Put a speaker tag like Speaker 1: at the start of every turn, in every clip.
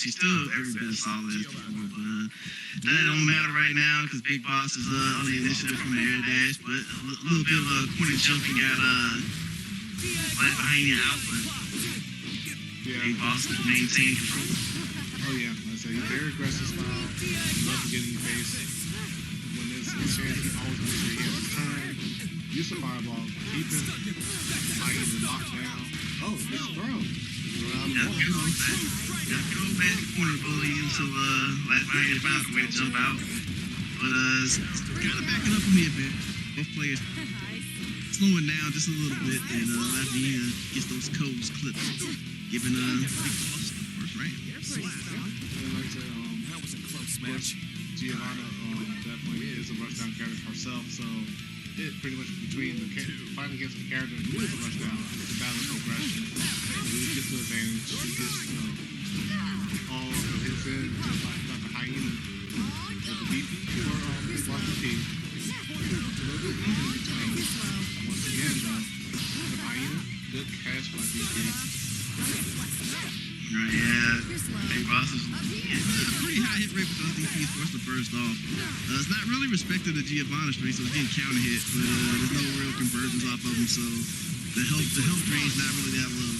Speaker 1: she's still every bit as solid as before. But that don't matter right now because Big Boss is on the initiative from the air dash. But a little bit of a corner jumping got left behind you out. But Big Boss can maintain control.
Speaker 2: Oh yeah, like I said, he's very aggressive style. Love to get in your face. When there's a chance, he always makes sure he has his turn. Use the fireball, keep him Hyena locked down. Oh, it's throw.
Speaker 1: Got to go back to corner bully until last Hyena found a way to jump out. But gotta back it up a bit. Both players slowing down just a little bit, and last Hyena gets those codes clipped, giving Big Boss the first round.
Speaker 2: And like I said, that was a close match. Giovanna definitely is a rushdown character herself, so it pretty much between the fighting against the character who is a rushdown, it's a battle of progression. Who gets the advantage, who gets all of his in, just like the Hyena with the DP or BigBossDP. It's a little bit even between. Once again, the Hyena, good catch by DP.
Speaker 1: Right, yeah. Big Boss is pretty high hit rate with those DPs forced to burst off. It's not really respected the Giovanna streak, so it's getting counter hit, but there's no real conversions off of him, so the health drain's not really that low.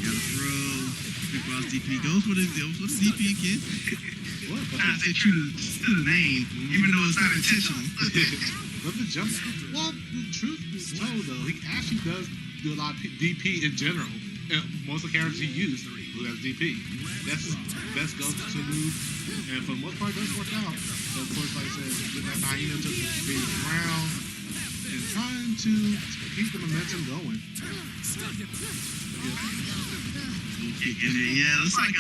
Speaker 1: Gotta throw. BigBossDP goes for the DP again. Trying to stay true to the name, even though it's not intentional.
Speaker 2: But the jump, well, the truth is told though, he actually does do a lot of DP in general. And most of the characters he used who has DP. That's his best go-to move, and for the most part, it does work out. So of course, like I said, with that Hyena took the speed around and trying to keep the momentum going.
Speaker 1: Yeah, it looks like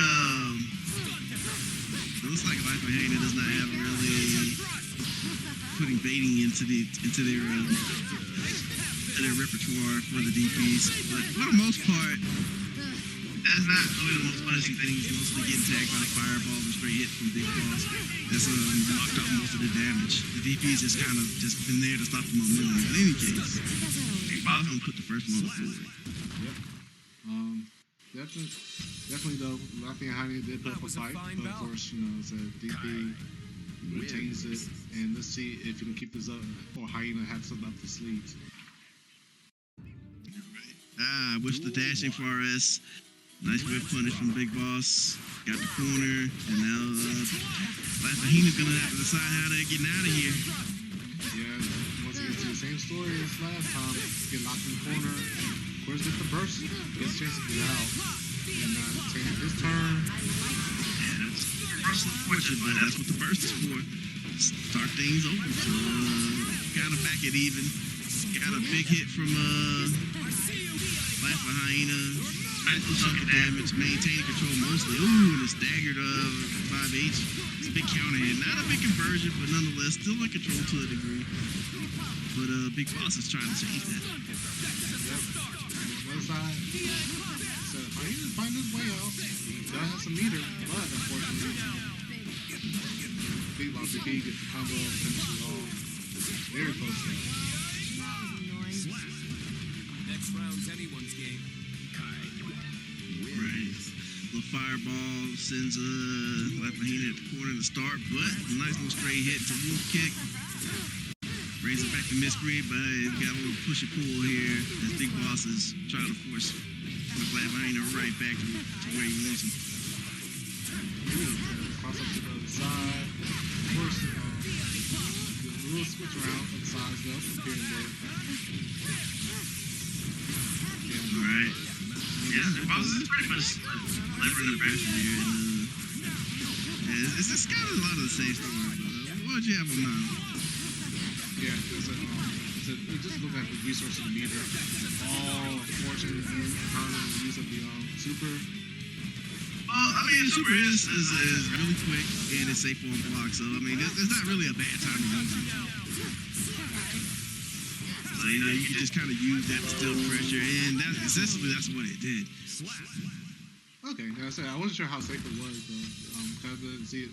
Speaker 1: Life of Hyena does not have really putting baiting into their repertoire for the DPs, but for the most part, that's not really the most punishing thing. He's mostly getting tagged by the fireball and straight hit from Big Boss. That's knocked out most of the damage. The DPs just kind of just been there to stop the momentum. In any case, Big Boss gonna put the first one on the floor.
Speaker 2: Yep. Definitely though, Life of Hyena did put up a fight, but of course, it's a DP retains it, and let's see if you can keep this up, or Hyena have something up the sleeves.
Speaker 1: I wish the dashing for us. Nice good punish from Big Boss. Got the corner, and now Life of Hyena's gonna have to decide how they're getting out of here.
Speaker 2: Yeah, once again, it's the same story as last time. Get locked in the corner. Of course, gets the burst. Gets a chance to get out. And taking his turn.
Speaker 1: Yeah, that's unfortunate, but that's what the burst is for. Start things over. So, gotta back it even. Got a big hit from Life of Hyena. Nice little chunk of damage. Maintaining control mostly. Ooh, and a staggered 5H. It's a big counter hit. Not a big conversion, but nonetheless, still in control to a degree. But Big Boss is trying to change that.
Speaker 2: Yep. On the other side, so Hyena's finding his way out. He does have some meter, but unfortunately, BigBossDP gets the combo, finishes it off. Very close though.
Speaker 3: Next round's anyone's game.
Speaker 1: Right. Little fireball sends Life of Hyena at the corner to start, but a nice little straight hit to wolf kick. Brings it back to mid-screen, but he's got a little push and pull here as Big Boss is trying to force Life of Hyena right back to where he wants him.
Speaker 2: Cross up to the other side. Of course, a little switch around on the sides though, here and there.
Speaker 1: Alright. Yeah, Big Boss is pretty much leveraging the pressure here. And, it's just got a lot of the same story, but what would you have on now?
Speaker 2: Yeah, it just looked like the resource of the meter. All fortune and use of the super.
Speaker 1: I mean, super is really quick and it's safe on block, so I mean, there's not really a bad time to use it. So you can just kind of use that to still pressure, and essentially that's what it did.
Speaker 2: Okay, now I wasn't sure how safe it was though, because I didn't see it.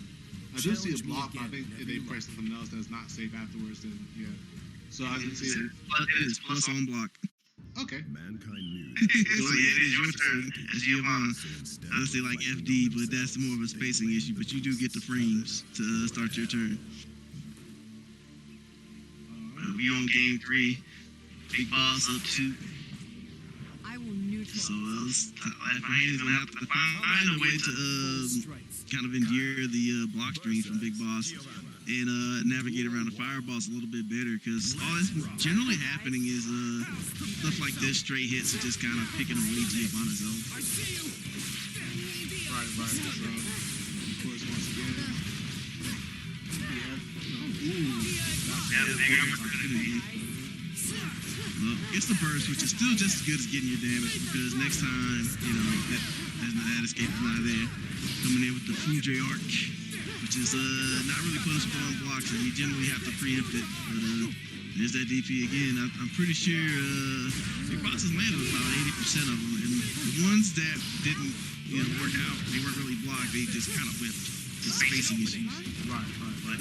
Speaker 2: I do see a block, but I think if they press something else that's not safe afterwards, then yeah. So I didn't see it.
Speaker 1: It is plus on block.
Speaker 2: Okay.
Speaker 4: Mankind knew.
Speaker 1: So yeah, it is your turn as Giovanna. I would say like FD, but that's more of a spacing issue. But you do get the frames to start your turn. We on game 3. Big Boss up 2.
Speaker 5: I will neutralize.
Speaker 1: So Hyena's gonna have to find a way to kind of endure the block strings from Big Boss and navigate around the fireballs a little bit better, because all that's generally happening is stuff like this, straight hits, are just kind of picking away Giovanna's health.
Speaker 2: Right. So, of course, once again,
Speaker 1: Big opportunity. Well, it's the burst, which is still just as good as getting your damage, because next time, that escape is not there. Coming in with the Fuji Arc, which is not really punishable on blocks, and you generally have to preempt it. But there's that DP again. I'm pretty sure Big Boss has landed about 80% of them, and the ones that didn't work out, they weren't really blocked, they just kind of whipped. Just spacing issues.
Speaker 2: Right.
Speaker 1: But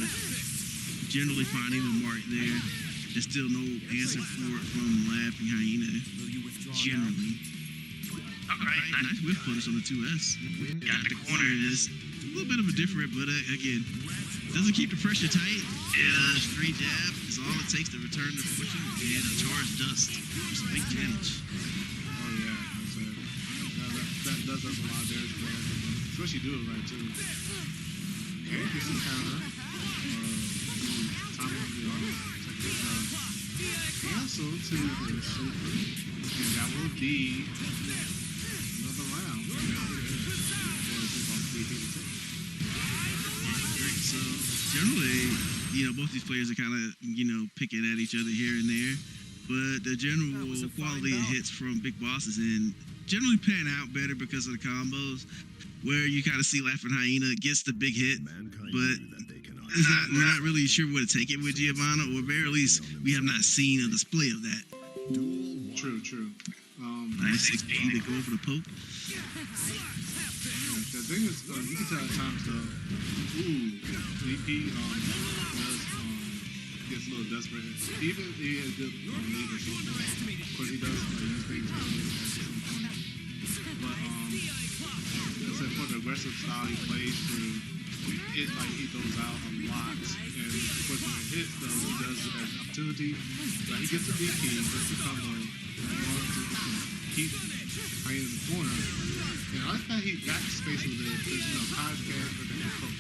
Speaker 1: generally finding the mark there. There's still no answer for it from Laughing Hyena. Generally. Alright, nice whiff punish on the 2S. Got the corner. It's a little bit of a different, but again, doesn't keep the pressure tight. Straight jab is all it takes to return the fortune, and a charge dust for some big damage.
Speaker 2: Oh yeah, that does us a lot of damage, especially do it right too. Okay, here's the counter. Cancel to the super, and that will be another round.
Speaker 1: So generally, both these players are kind of, picking at each other here and there, but the general quality of hits from Big Boss is in generally pan out better because of the combos, where you kind of see Laughing Hyena gets the big hit, but we're not really sure where to take it with Giovanna, or very least we have not seen a display of that.
Speaker 2: True.
Speaker 1: Nice 6P to go for the poke.
Speaker 2: The thing is, you can tell at times though, DP gets a little desperate. Even if he has good lead or something, of course he does use things early at some point. But for the aggressive style he plays through, he throws out a lot, and of course when it hits though, he does it as an opportunity. Like he gets the DP, gets the combo, keep Hyena in the corner. And I like how he back space with it, because Kai's character can poke.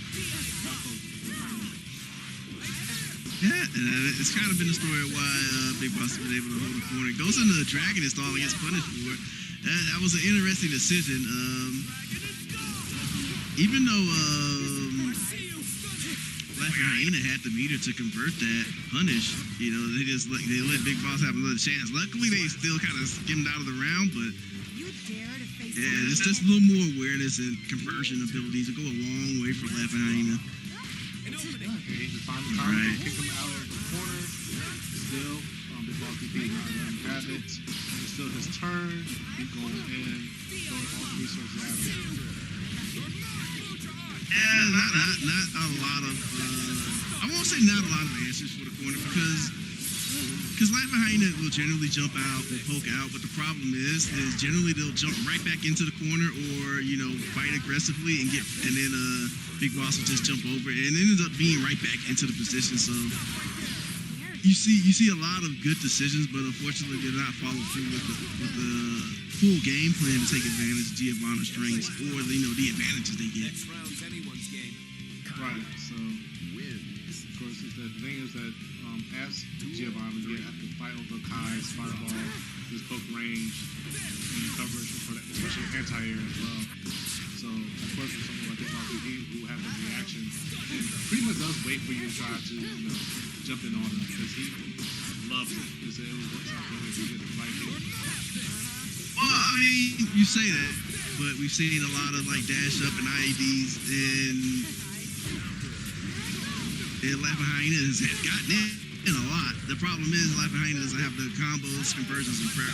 Speaker 1: Yeah, it's kind of been the story of why Big Boss has been able to hold the corner. Goes into the Dragon install and gets punished for it. That was an interesting decision. Even though Laughing Hyena had the meter to convert that punish, they let Big Boss have another chance. Luckily, they still kind of skimmed out of the round, but it's just a little more awareness and conversion abilities to go a long way for Laughing Hyena.
Speaker 2: Okay, he just found the time to kick him out of the corner. Still, BigBossDP not letting him have it. It's still his turn. He's going in, throwing all the resources at him.
Speaker 1: Yeah, not a lot of, I won't say not a lot of answers for the corner, because Laughing Hyena will generally jump out or poke out, but the problem is generally they'll jump right back into the corner or, fight aggressively and then Big Boss will just jump over and it ends up being right back into the position. So you see a lot of good decisions, but unfortunately they're not followed through with the full game plan to take advantage of Giovanna's strengths or the advantages they get.
Speaker 3: Next round's anyone's game.
Speaker 2: Right, so of course the thing is that as Giovanna have to fight over Kai's fireball, his poke range, and coverage for that, especially anti-air as well. So of course with someone like BigBossDP who has a reaction and pretty much does wait for you to try to jump in on him, because he loves it. Because it works out good if you get the right hit.
Speaker 1: Well, I mean, you say that, but we've seen a lot of dash up and IEDs, and Laughing Hyena has gotten in a lot. The problem is Laughing Hyena doesn't have the combos, conversions, and prep.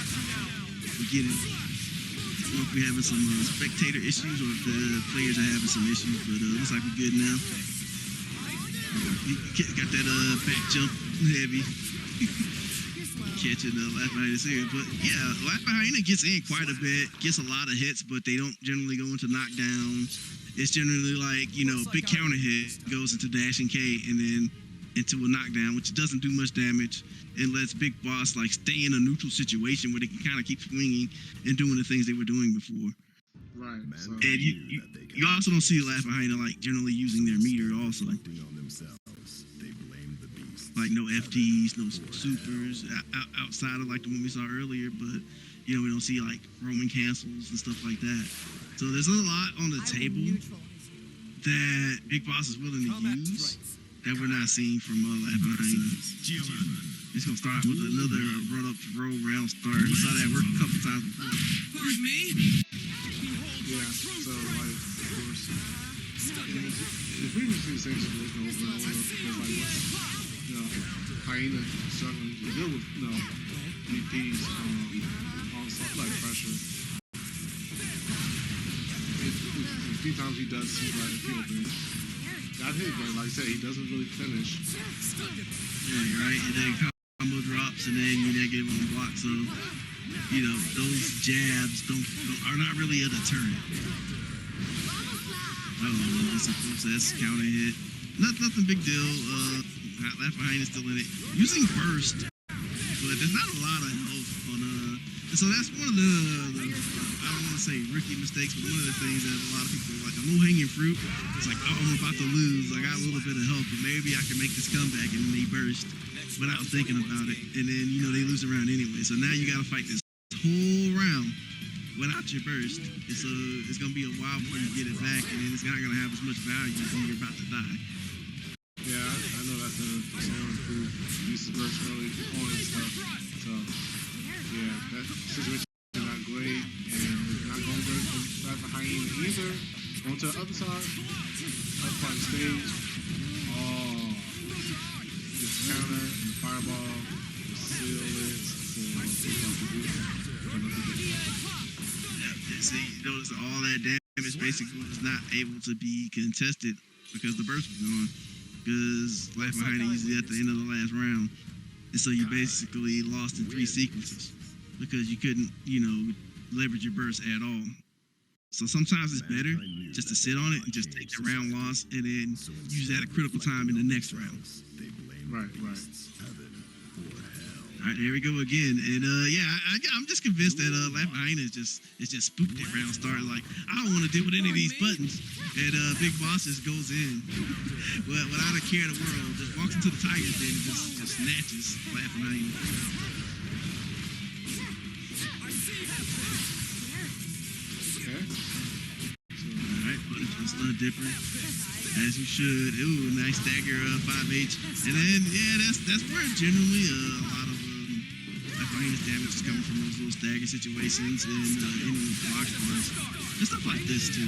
Speaker 1: We get it. I don't know if we're having some spectator issues or if the players are having some issues, but looks like we're good now. Got that back jump heavy. catching the Laugh Hyena series. But yeah, Laugh Hyena gets in quite a bit, gets a lot of hits, but they don't generally go into knockdowns. It's generally like, you know, big counter hit goes into dash and K and then into a knockdown, which doesn't do much damage. It lets Big Boss like stay in a neutral situation where they can kind of keep swinging and doing the things they were doing before.
Speaker 2: Right. So,
Speaker 1: And you also don't see Laugh Hyena like generally using their meter also. Like no FTs, no supers outside of like the one we saw earlier, but you know, we don't see like roaming cancels and stuff like that. So there's a lot on the table that Big Boss is willing to use that we're not seeing from Laugh Hyena. It's gonna start with another run up roll round start. We saw that work a couple times before.
Speaker 3: Pardon me?
Speaker 2: yeah, so like, of course, it's pretty much the same situation over and over because like what's, you know, Hyena struggling to deal with, you know, VP's onslaught like pressure. A few times he does see like a few things. Got hit, but like I said, he doesn't really finish.
Speaker 1: Yeah, you're right. And then combo drops, and then you negative on the block. So, you know, those jabs are not really a deterrent. Oh, that's counter hit. Nothing big deal. Laugh Hyena is still in it. Using burst, but there's not a lot of health on so that's one of the I don't want to say rookie mistakes, but one of the things that a lot of people like a low hanging fruit. It's like, oh, I'm about to lose. I got a little bit of health, but maybe I can make this comeback, and then they burst without thinking about it, and then you know they lose the round anyway. So now you got to fight this whole round without your burst, and so it's gonna be a while before you get it back, and then it's not gonna have as much value when you're about to die.
Speaker 2: Yeah, I know that the someone who used to burst early on and stuff. So yeah, that situation is not great, and it's not going great for Laugh Hyena either. On to the other side, up on the stage. Oh, this counter and the fireball, the seal it.
Speaker 1: See, you notice all that damage basically was not able to be contested because the burst was gone. Because Laugh Hyena usually at the end of the last round, and so you basically lost in 3 sequences because you couldn't, you know, leverage your burst at all. So sometimes it's better just to sit on it and just take the round loss and then use that at a critical time in the next round.
Speaker 2: Right.
Speaker 1: All right, here we go again, and I'm just convinced that Laugh Hyena is just spooked at round start. Like, I don't want to deal with any of these buttons, and Big Boss just goes in, well, without a care in the world, just walks into the Tigers den and just snatches Laugh Hyena.
Speaker 2: Okay.
Speaker 1: All right, punch stun dipper, as you should. Ooh, nice stagger 5H, and then that's where generally a lot of Laugh Hyena's damage is coming from those little stagger situations and any of the block spots and stuff like this too.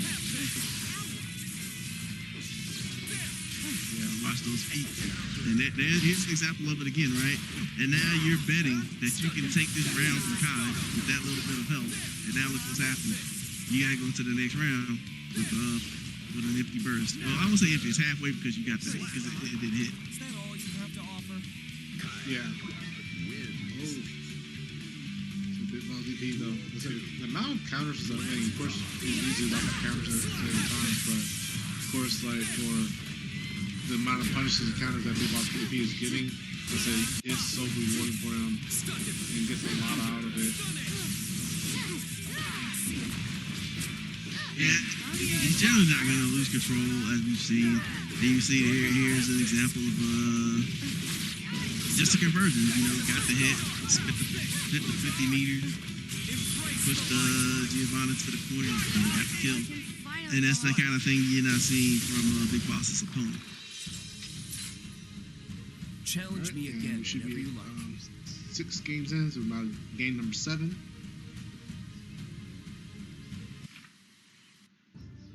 Speaker 1: Yeah, watch those feet, and here's an example of it again, right? And now you're betting that you can take this round from Kai with that little bit of health, and now look what's happening. You gotta go into the next round with an empty burst. Well, I won't say empty. It's halfway because you got that because it didn't hit.
Speaker 3: Is that all you have to offer?
Speaker 2: Yeah. Oh. So BigBossDP though. The amount of counters is, I mean, of course, he uses a lot of counters at the same time, but of course, like for the amount of punishes and counters that BigBossDP is getting, I say it's so rewarding for him and gets a lot out of it.
Speaker 1: Yeah, he's generally not going to lose control, as we've seen. And you see here's an example of just a conversion. You know, got the hit, spit the 50 meters, pushed Giovanna to the corner, and got the kill. And that's the kind of thing you're not seeing from Big Boss's opponent.
Speaker 3: Challenge me again.
Speaker 2: We should
Speaker 3: whenever
Speaker 2: be
Speaker 3: you like.
Speaker 2: 6 games in, so about game number 7.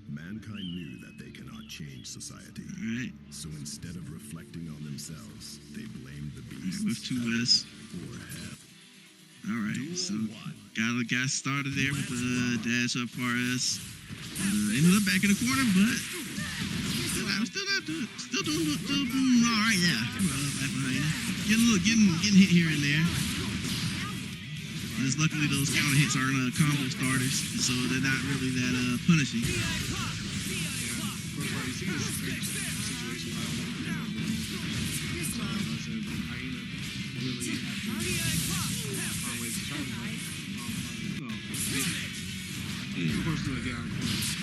Speaker 4: Mankind knew that they cannot change society.
Speaker 1: All right.
Speaker 4: So instead of reflecting on themselves, they blamed the beast.
Speaker 1: With 2S.
Speaker 4: Or hell.
Speaker 1: All right, so got started there with the dash up RS. Ended up back in the corner, but still doing all right. Yeah, Laugh Hyena getting hit here and there. just luckily those counter hits aren't combo starters, so they're not really that punishing.
Speaker 2: Yeah, of course, like, you see this situation like I said, Hyena really have to find ways to try to like, of course, do it get out of corners,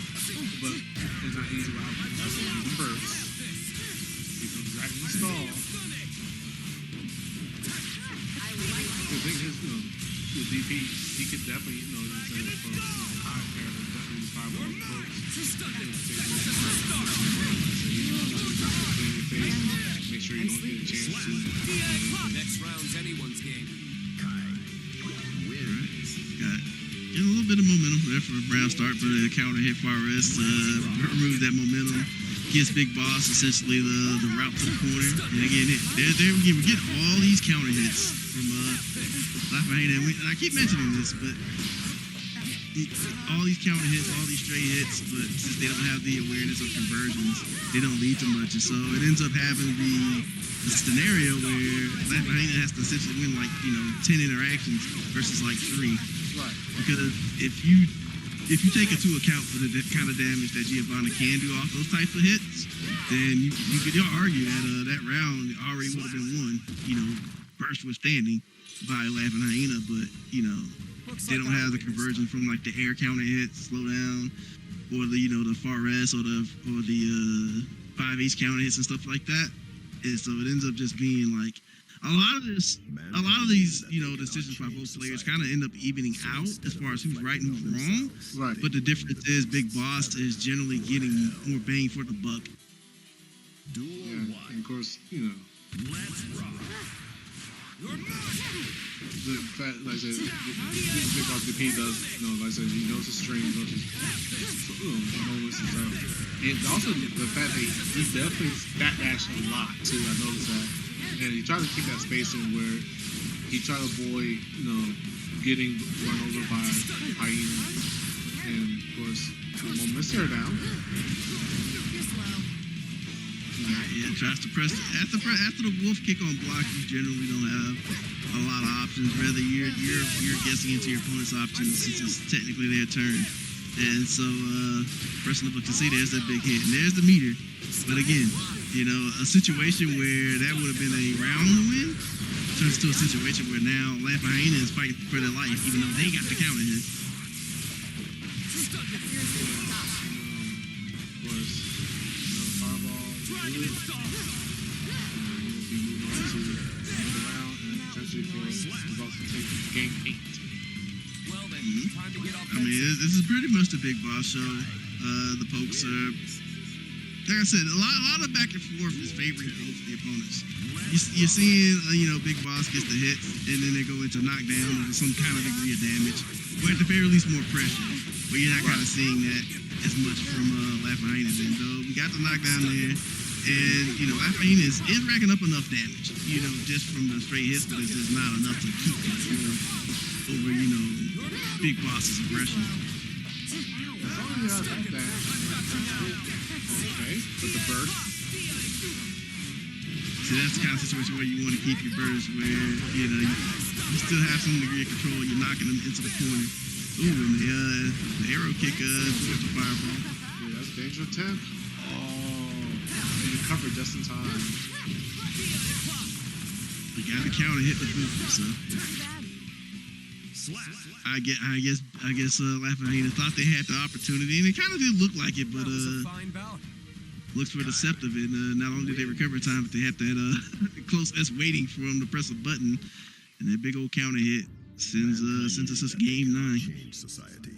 Speaker 2: but it's not easy without using bursts. He comes back in the stall. The thing is, with DP, he could definitely, for high character, definitely use 5 more folks. Make sure you don't get a chance to.
Speaker 3: Next round's anyone's game.
Speaker 1: Got a little bit of momentum there for a Brown start, but a counter hit far rest remove that momentum. Gives Big Boss essentially the route to the corner. And again, we get all these counter hits from Hyena. And I keep mentioning this, but all these counter hits, all these straight hits, but since they don't have the awareness of conversions, they don't lead to much. And so it ends up having to be a scenario where Hyena has to essentially win 10 interactions versus 3.
Speaker 2: Right.
Speaker 1: Because if you take into account for the kind of damage that Giovanna can do off those types of hits, then you could argue that that round already would have been won, burst withstanding by Laughing Hyena, but they don't have the conversion from the air counter hits, slow down, or the far rest or the 5H counter hits and stuff like that. And so it ends up just being a lot of these decisions by both players kind of end up evening out as far as who's right and who's wrong.
Speaker 2: Right.
Speaker 1: But the difference is Big Boss is generally getting more bang for the buck.
Speaker 2: Yeah, and of course,
Speaker 4: Let's rock.
Speaker 2: the fact, like I said, BigBossDP does, like I said, he knows his strings, knows his moments and stuff. And also the fact that he definitely backdashed a lot too. I noticed that, and he tried to keep that spacing where he tried to avoid, getting run over by Hyena, and of course, moments tear down.
Speaker 1: Yeah, tries to press after the wolf kick on block. You generally don't have a lot of options. Rather, you're guessing into your opponent's options since it's technically their turn. And so, person up can see there's that big hit, and there's the meter. But again, a situation where that would have been a round win turns to a situation where now Laughing Hyena is fighting for their life, even though they got the counter hit.
Speaker 2: Game 8.
Speaker 3: Well then, time to get off.
Speaker 1: I mean, this is pretty much the Big Boss show. The pokes are, like I said, a lot of back and forth is favoring both the opponents. You're seeing, Big Boss gets the hits, and then they go into knockdown or some kind of degree of damage, or at the very least more pressure. But you're not kind of seeing that as much from Laughing Hyena. And though we got the knockdown there, and Laughing Hyena is racking up enough damage, just from the straight hits, but it's just not enough to keep control over, Big Boss's aggression.
Speaker 2: Okay, but the burst.
Speaker 1: See, that's the kind of situation where you want to keep your burst where, you still have some degree of control. You're knocking them into the corner. Ooh, and the arrow kick towards the fireball.
Speaker 2: Yeah, that's danger 10. And you covered just in time.
Speaker 1: You got the counter hit the boot, so. I guess Laughing Hyena thought they had the opportunity, and it kind of did look like it, but looks for deceptive. And not only did they recover time, but they had that close S waiting for them to press a button, and that big old counter hit sends us to game 9.
Speaker 4: Change society.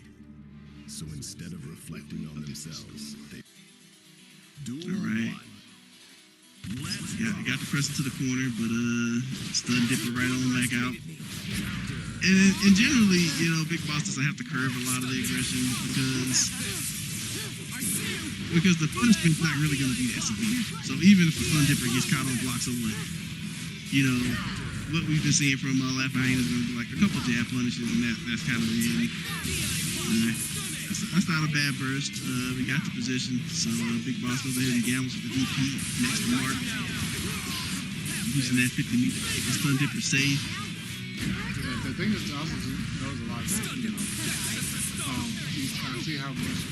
Speaker 4: So instead of reflecting on themselves, they do
Speaker 1: all right. Got the press to the corner, but stun dipper right on back out. And generally, Big Boss doesn't have to curve a lot of the aggression because the punishment's not really going to be that severe. So even if the stun dipper gets caught on blocks or what, what we've been seeing from Laughing Hyena is going to be a couple jab punishes, and that's kind of the end. That's not a bad burst. We got the position, so Big Boss goes ahead and gambles with the DP next to Mark. Using that 50 meter stun dipper save.
Speaker 2: the thing is also to knows a lot that, you know, you kind of see how much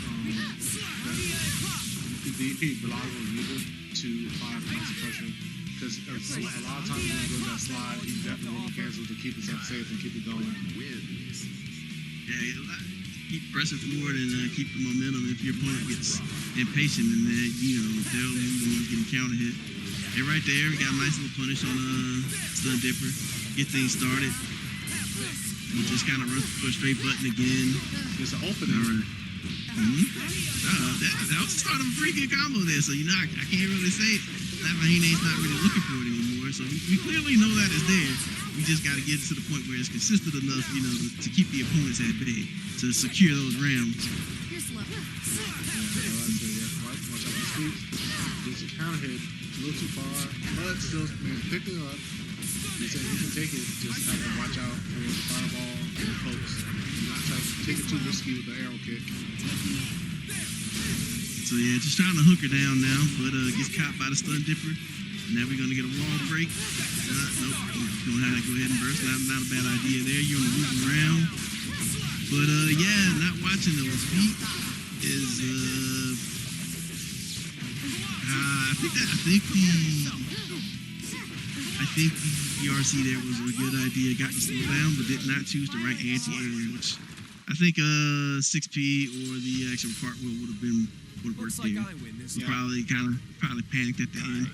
Speaker 2: the DP Belago uses to apply constant pressure. Because a lot of times when he goes that slide, he definitely will cancel to keep himself safe and keep it going.
Speaker 1: Yeah, keep pressing forward and keep the momentum. If your opponent gets impatient, and you know they'll be the ones getting counter hit. And right there, we got a nice little punish on Stun Dipper. Get things started. We just kind of run for a straight button again.
Speaker 2: Just an opening.
Speaker 1: All right. That was the start of a pretty good combo there. So you know, I can't really say that Hyena's not really looking for it anymore. So we clearly know that it's there. We just got to get to the point where it's consistent enough, you know, to keep the opponents at bay, to secure those rounds.
Speaker 5: Here's love.
Speaker 2: Watch out for speed. Just a counter hit, a little too far, but still picking up. He said he can take it, just have to watch out for the fireball and the pokes. Do not try to take it too risky with the arrow kick.
Speaker 1: So yeah, just trying to hook her down now, but gets caught by the Stun Dipper. Now we're gonna get a wall break. Nope, gonna have to go ahead and burst. Not a bad idea there. You're on the moving around, but yeah, not watching those feet is I think the RC there was a good idea. Got to slow down, but did not choose the right anti-air, which I think 6P or the actual cartwheel would have worked
Speaker 3: Looks like
Speaker 1: there.
Speaker 3: I win this.
Speaker 1: He probably panicked at the end.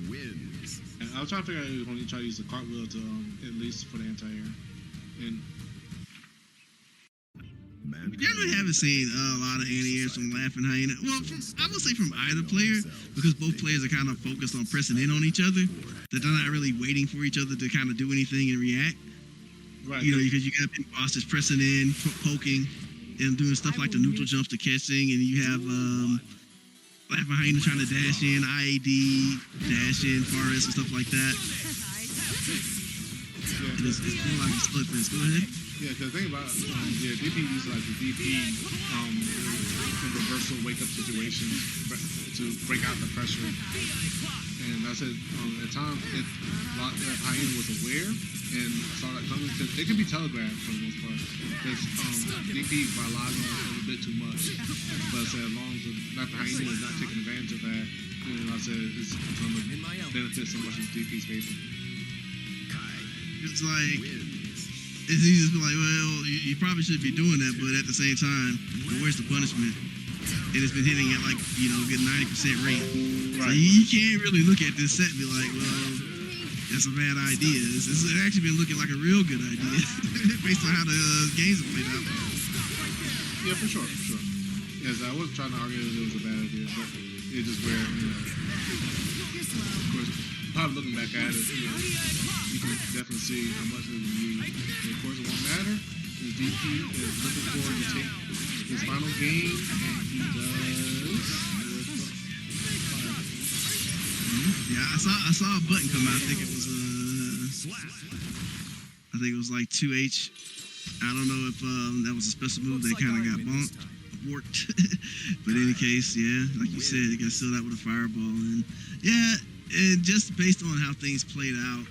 Speaker 4: Wins.
Speaker 2: And I was trying to figure out if he was going to try to use the cartwheel to at least for the anti-air. And
Speaker 1: We generally haven't seen a lot of anti-airs from Laughing Hyena. Well, I would say from either player, because both players are kind of focused on pressing in on each other, that they're not really waiting for each other to kind of do anything and react.
Speaker 2: right,
Speaker 1: You know, because you got Big Boss just pressing in, poking, and doing stuff like the neutral jumps to catching, and you have Laughing Hyena trying to dash in, IAD, dash in, Forest, and stuff like that. It's more like a split fist. Go ahead.
Speaker 2: yeah, because the thing about DP uses like the DP in reversal wake up situations to break out the pressure. And I said at times Hyena was aware and saw that coming, because it can be telegraphed for the most part. Because DP by logging a little bit too much. But I said as long as Hyena is not taking advantage of that, you know, I said it's going to benefit so much of DP's favor.
Speaker 1: It's like, it's easy to be like, well, you probably should be doing that, but at the same time, where's the punishment? And it's been hitting at like, you know, a good 90% rate.
Speaker 2: Right.
Speaker 1: So you can't really look at this set and be like, well, that's a bad idea. It's actually been looking like a real good idea based on how the games have played out.
Speaker 2: Yeah, for sure. Yes, I was trying to argue that it was a bad idea, but it's just where, you know, of course, probably looking back at it, you know, you can definitely see how much it was used. And of course, it won't matter. The DP is looking forward to take his final game, and he does.
Speaker 1: Yeah, I saw a button come out. I think it was like 2H. I don't know if that was a special move that kind of got bumped, warped. But in any case, yeah, like you said, it got sealed out with a fireball, and yeah, and just based on how things played out,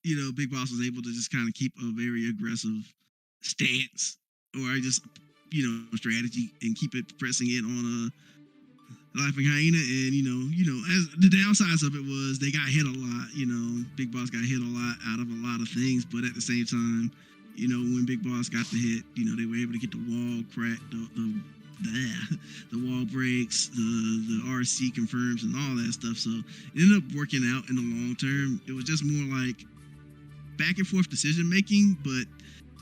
Speaker 1: you know, Big Boss was able to just kind of keep a very aggressive stance, or just, you know, strategy, and keep it pressing it on a Laughing Hyena. And you know, as the downsides of it was they got hit a lot. You know, Big Boss got hit a lot out of a lot of things, but at the same time, you know, when Big Boss got the hit, you know, they were able to get the wall cracked, the wall breaks, the RC confirms, and all that stuff. So it ended up working out in the long term. It was just more like back and forth decision making, but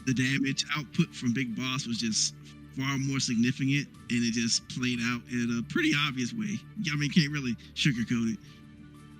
Speaker 1: the damage output from Big Boss was just far more significant, and it just played out in a pretty obvious way. I mean, can't really sugarcoat it.